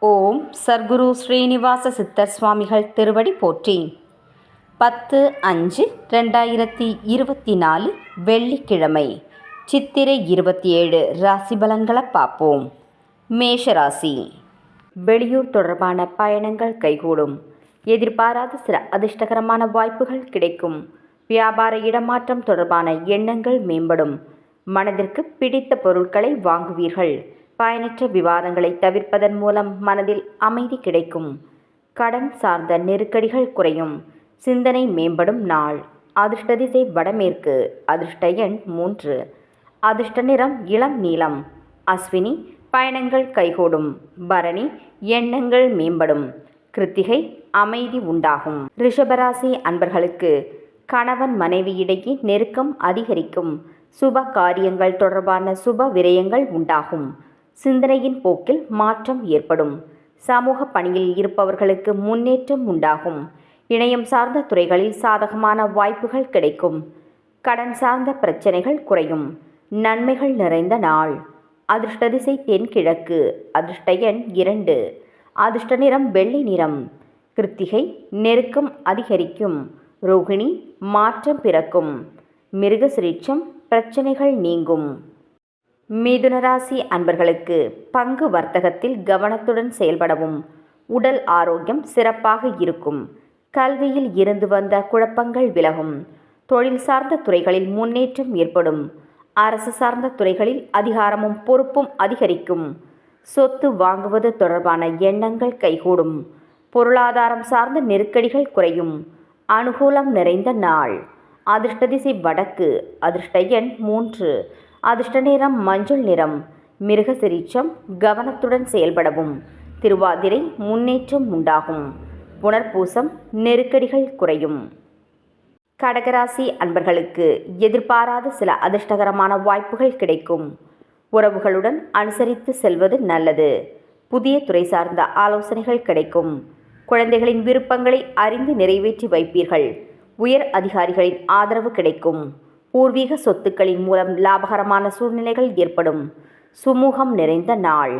ஓம் சர்க்குரு ஸ்ரீனிவாச சித்தர் சுவாமிகள் திருவடி போற்றி. 10/5/2024 வெள்ளிக்கிழமை, சித்திரை 27 ராசி பலன்களை பார்ப்போம். மேஷராசி. வெளியூர் தொடர்பான பயணங்கள் கைகூடும். எதிர்பாராத சில அதிர்ஷ்டகரமான வாய்ப்புகள் கிடைக்கும். வியாபார இடமாற்றம் தொடர்பான எண்ணங்கள் மேம்படும். மனதிற்கு பிடித்த பொருட்களை வாங்குவீர்கள். பயனற்ற விவாதங்களை தவிர்ப்பதன் மூலம் மனதில் அமைதி கிடைக்கும். கடன் சார்ந்த நெருக்கடிகள் குறையும். சிந்தனை மேம்படும் நாள். அதிர்ஷ்ட திசை வடமேற்கு. அதிர்ஷ்ட எண் 3. அதிர்ஷ்ட நிறம் இளம் நீலம். அஸ்வினி பயணங்கள் கைகூடும். பரணி எண்ணங்கள் மேம்படும். கிருத்திகை அமைதி உண்டாகும். ரிஷபராசி அன்பர்களுக்கு கணவன் மனைவி இடையே நெருக்கம் அதிகரிக்கும். சுப காரியங்கள் தொடர்பான சுப விரயங்கள் உண்டாகும். சிந்தனையின் போக்கில் மாற்றம் ஏற்படும். சமூக பணியில் இருப்பவர்களுக்கு முன்னேற்றம் உண்டாகும். இணையம் சார்ந்த துறைகளில் சாதகமான வாய்ப்புகள் கிடைக்கும். கடன் சார்ந்த பிரச்சனைகள் குறையும். நன்மைகள் நிறைந்த நாள். அதிர்ஷ்ட திசை தென்கிழக்கு. அதிர்ஷ்ட எண் 2. அதிர்ஷ்ட நிறம் வெள்ளை நிறம். கிருத்திகை நெருக்கம் அதிகரிக்கும். ரோகிணி மாற்றம் பிறக்கும். மிருகசிரீட்சம் பிரச்சனைகள் நீங்கும். மிதுனராசி அன்பர்களுக்கு பங்கு வர்த்தகத்தில் கவனத்துடன் செயல்படவும். உடல் ஆரோக்கியம் சிறப்பாக இருக்கும். கல்வியில் இருந்து வந்த குழப்பங்கள் விலகும். தொழில் சார்ந்த துறைகளில் முன்னேற்றம் ஏற்படும். அரசு சார்ந்த துறைகளில் அதிகாரமும் பொறுப்பும் அதிகரிக்கும். சொத்து வாங்குவது தொடர்பான எண்ணங்கள் கைகூடும். பொருளாதாரம் சார்ந்த நெருக்கடிகள் குறையும். அனுகூலம் நிறைந்த நாள். அதிர்ஷ்ட திசை வடக்கு. அதிர்ஷ்ட எண் 3. அதிர்ஷ்ட நிறம் மஞ்சள் நிறம். மிருகசிரீட்சம் கவனத்துடன் செயல்படவும். திருவாதிரை முன்னேற்றம் உண்டாகும். புனர்பூசம் நெருக்கடிகள் குறையும். கடகராசி அன்பர்களுக்கு எதிர்பாராத சில அதிர்ஷ்டகரமான வாய்ப்புகள் கிடைக்கும். உறவுகளுடன் அனுசரித்து செல்வது நல்லது. புதிய துறை சார்ந்த ஆலோசனைகள் கிடைக்கும். குழந்தைகளின் விருப்பங்களை அறிந்து நிறைவேற்றி வைப்பீர்கள். உயர் அதிகாரிகளின் ஆதரவு கிடைக்கும். பூர்வீக சொத்துக்களின் மூலம் லாபகரமான சூழ்நிலைகள் ஏற்படும். சுமூகம் நிறைந்த நாள்.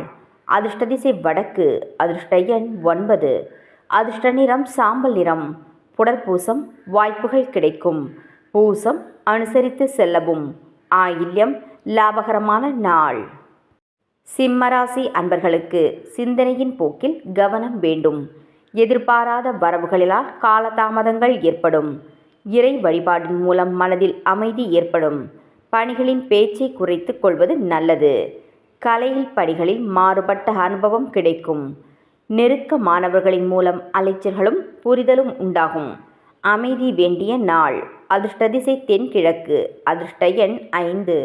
அதிர்ஷ்ட திசை வடக்கு. அதிர்ஷ்ட எண் 9. அதிர்ஷ்ட நிறம் சாம்பல் நிறம். புனர்பூசம் வாய்ப்புகள் கிடைக்கும். பூசம் அனுசரித்து செல்லவும். ஆயில்யம் லாபகரமான நாள். சிம்மராசி அன்பர்களுக்கு சிந்தனையின் போக்கில் கவனம் வேண்டும். எதிர்பாராத வரவுகளினால் காலதாமதங்கள் ஏற்படும். இறை வழிபாடின் மூலம் மனதில் அமைதி ஏற்படும். பணிகளின் பேச்சை குறைத்து கொள்வது நல்லது. கலையில் பணிகளில் மாறுபட்ட அனுபவம் கிடைக்கும். நெருக்கமானவர்களின் மூலம் அலைச்சல்களும் புரிதலும் உண்டாகும். அமைதி வேண்டிய நாள். அதிர்ஷ்ட திசை தென்கிழக்கு. அதிர்ஷ்ட எண் 5.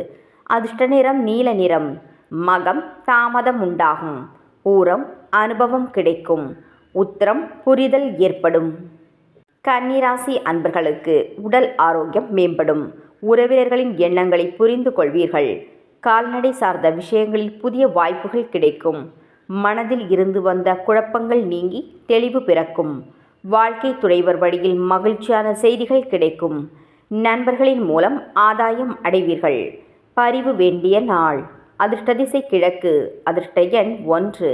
அதிர்ஷ்ட நிறம் நீல நிறம். மகம் தாமதம் உண்டாகும். பூரம் அனுபவம் கிடைக்கும். உத்திரம் புரிதல் ஏற்படும். கன்னிராசி அன்பர்களுக்கு உடல் ஆரோக்கியம் மேம்படும். உறவினர்களின் எண்ணங்களை புரிந்து கொள்வீர்கள். கால்நடை சார்ந்த விஷயங்களில் புதிய வாய்ப்புகள் கிடைக்கும். மனதில் இருந்து வந்த குழப்பங்கள் நீங்கி தெளிவு பிறக்கும். வாழ்க்கை துணைவர் வழியில் மகிழ்ச்சியான செய்திகள் கிடைக்கும். நண்பர்களின் மூலம் ஆதாயம் அடைவீர்கள். பரிவு வேண்டிய நாள். அதிர்ஷ்ட திசை கிழக்கு. அதிர்ஷ்ட எண் 1.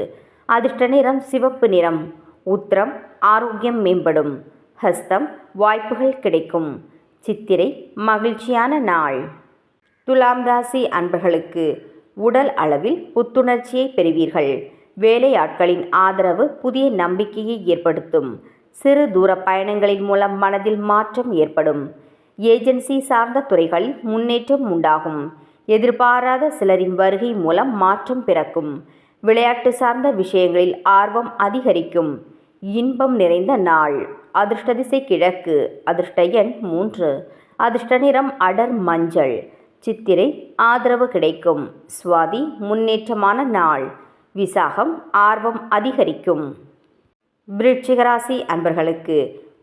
அதிர்ஷ்ட நிறம் சிவப்பு நிறம். உத்திரம் ஆரோக்கியம் மேம்படும். ஹஸ்தம் வாய்ப்புகள் கிடைக்கும். சித்திரை மகிழ்ச்சியான நாள். துலாம் ராசி அன்பர்களுக்கு உடல் அளவில் புத்துணர்ச்சியை பெறுவீர்கள். வேலையாட்களின் ஆதரவு புதிய நம்பிக்கையை ஏற்படுத்தும். சிறு தூர பயணங்களின் மூலம் மனதில் மாற்றம் ஏற்படும். ஏஜென்சி சார்ந்த துறைகளில் முன்னேற்றம் உண்டாகும். எதிர்பாராத சிலரின் வருகை மூலம் மாற்றம் பிறக்கும். விளையாட்டு சார்ந்த விஷயங்களில் ஆர்வம் அதிகரிக்கும். இன்பம் நிறைந்த நாள். அதிர்ஷ்ட திசை கிழக்கு. அதிர்ஷ்ட எண் 3. அதிர்ஷ்ட நிறம் அடர் மஞ்சள். சித்திரை ஆதரவு கிடைக்கும். சுவாதி முன்னேற்றமான நாள். விசாகம் ஆர்வம் அதிகரிக்கும். விருச்சிகராசி அன்பர்களுக்கு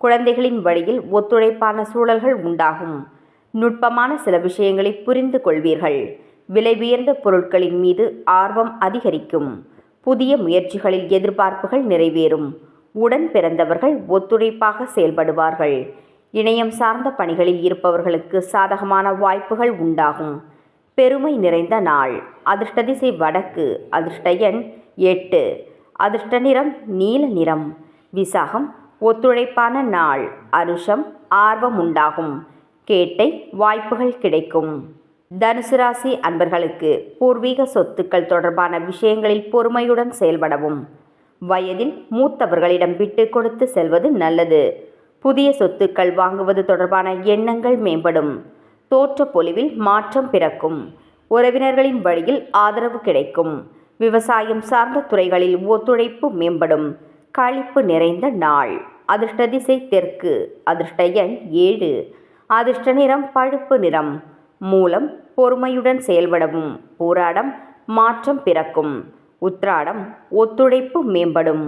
குழந்தைகளின் வழியில் ஒத்துழைப்பான சூழல்கள் உண்டாகும். நுட்பமான சில விஷயங்களை புரிந்து கொள்வீர்கள். விலை உயர்ந்த பொருட்களின் மீது ஆர்வம் அதிகரிக்கும். புதிய முயற்சிகளில் எதிர்பார்ப்புகள் நிறைவேறும். உடன் பிறந்தவர்கள் ஒத்துழைப்பாக செயல்படுவார்கள். இணையம் சார்ந்த பணிகளில் இருப்பவர்களுக்கு சாதகமான வாய்ப்புகள் உண்டாகும். பெருமை நிறைந்த நாள். அதிர்ஷ்ட திசை வடக்கு. அதிர்ஷ்ட எண் 8. அதிர்ஷ்ட நிறம் நீல நிறம். விசாகம் ஒத்துழைப்பான நாள். அனுஷம் ஆர்வம் உண்டாகும். கேட்டை வாய்ப்புகள் கிடைக்கும். தனுசு ராசி அன்பர்களுக்கு பூர்வீக சொத்துக்கள் தொடர்பான விஷயங்களில் பொறுமையுடன் செயல்படவும், வயதில் மூத்தவர்களிடம் விட்டு கொடுத்து செல்வது நல்லது. புதிய சொத்துக்கள் வாங்குவது தொடர்பான எண்ணங்கள் மேம்படும். தோற்ற பொலிவில் மாற்றம் பிறக்கும். உறவினர்களின் வழியில் ஆதரவு கிடைக்கும். விவசாயம் சார்ந்த துறைகளில் ஒத்துழைப்பு மேம்படும். களிப்பு நிறைந்த நாள். அதிர்ஷ்ட திசை தெற்கு. அதிர்ஷ்ட எண் 7. அதிர்ஷ்ட நிறம் பழுப்பு நிறம். மூலம் பொறுமையுடன் செயல்படவும், பூராடம் மாற்றம் பிறக்கும். உத்திராடம் ஒத்துழைப்பு மேம்படும்.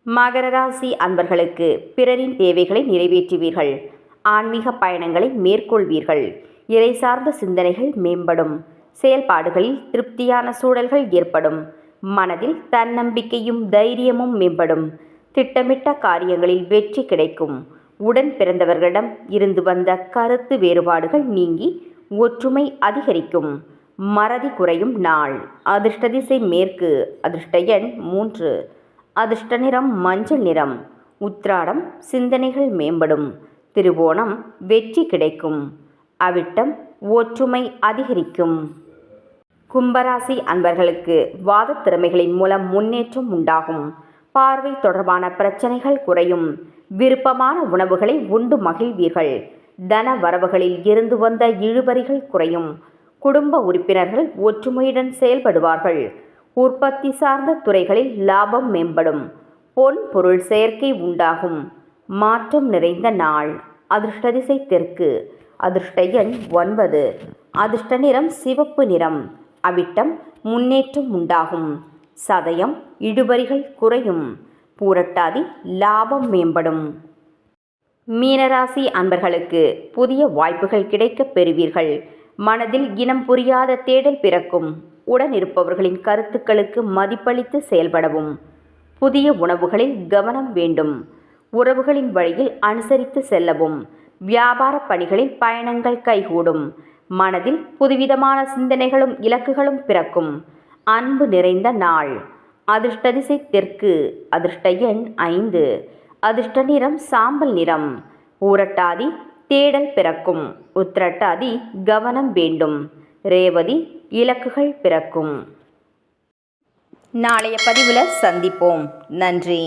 மகர ராசி அன்பர்களுக்கு பிறரின் தேவைகளை நிறைவேற்றுவீர்கள். ஆன்மீக பயணங்களை மேற்கொள்வீர்கள். இறை சார்ந்த சிந்தனைகள் மேம்படும். செயல்பாடுகளில் திருப்தியான சூழல்கள் ஏற்படும். மனதில் தன்னம்பிக்கையும் தைரியமும் மேம்படும். திட்டமிட்ட காரியங்களில் வெற்றி கிடைக்கும். உடன் பிறந்தவர்களிடம் இருந்து வந்த கருத்து வேறுபாடுகள் நீங்கி ஒற்றுமை அதிகரிக்கும். மறதி குறையும் நாள். அதிர்ஷ்ட திசை மேற்கு. அதிர்ஷ்ட எண் 3. அதிர்ஷ்ட நிறம் மஞ்சள் நிறம். உத்திராடம் சிந்தனைகள் மேம்படும். திருவோணம் வெற்றி கிடைக்கும். அவிட்டம் ஒற்றுமை அதிகரிக்கும். கும்பராசி அன்பர்களுக்கு வாத திறமைகளின் மூலம் முன்னேற்றம் உண்டாகும். பார்வை தொடர்பான பிரச்சனைகள் குறையும். விருப்பமான உணவுகளை உண்டு மகிழ்வீர்கள். தன வரவுகளில் இருந்து வந்த இழுபறிகள் குறையும். குடும்ப உறுப்பினர்கள் ஒற்றுமையுடன் செயல்படுவார்கள். உற்பத்தி சார்ந்த துறைகளில் லாபம் மேம்படும். பொன் பொருள் சேர்க்கை உண்டாகும். மாற்றம் நிறைந்த நாள். அதிர்ஷ்ட திசை தெற்கு. அதிர்ஷ்ட எண் 9. அதிர்ஷ்ட நிறம் சிவப்பு நிறம். அவிட்டம் முன்னேற்றம் உண்டாகும். சதயம் இழுபறிகள் குறையும். பூரட்டாதி லாபம் மேம்படும். மீனராசி அன்பர்களுக்கு புதிய வாய்ப்புகள் கிடைக்கப் பெறுவீர்கள். மனதில் இனம் புரியாத தேடல் பிறக்கும். உடன் இருப்பவர்களின் கருத்துக்களுக்கு மதிப்பளித்து செயல்படவும், புதிய உணவுகளில் கவனம் வேண்டும். உறவுகளின் வழியில் அனுசரித்து செல்லவும், வியாபார பணிகளில் பயணங்கள் கைகூடும். மனதில் புதுவிதமான சிந்தனைகளும் இலக்குகளும் பிறக்கும். அன்பு நிறைந்த நாள். அதிர்ஷ்ட திசை தெற்கு. அதிர்ஷ்ட எண் 5. அதிர்ஷ்ட நிறம் சாம்பல் நிறம். பூரட்டாதி தேடல் பிறக்கும். உத்திரட்டாதி கவனம் வேண்டும். ரேவதி இலக்குகள் பிறக்கும். நாளைய பதிவில் சந்திப்போம். நன்றி.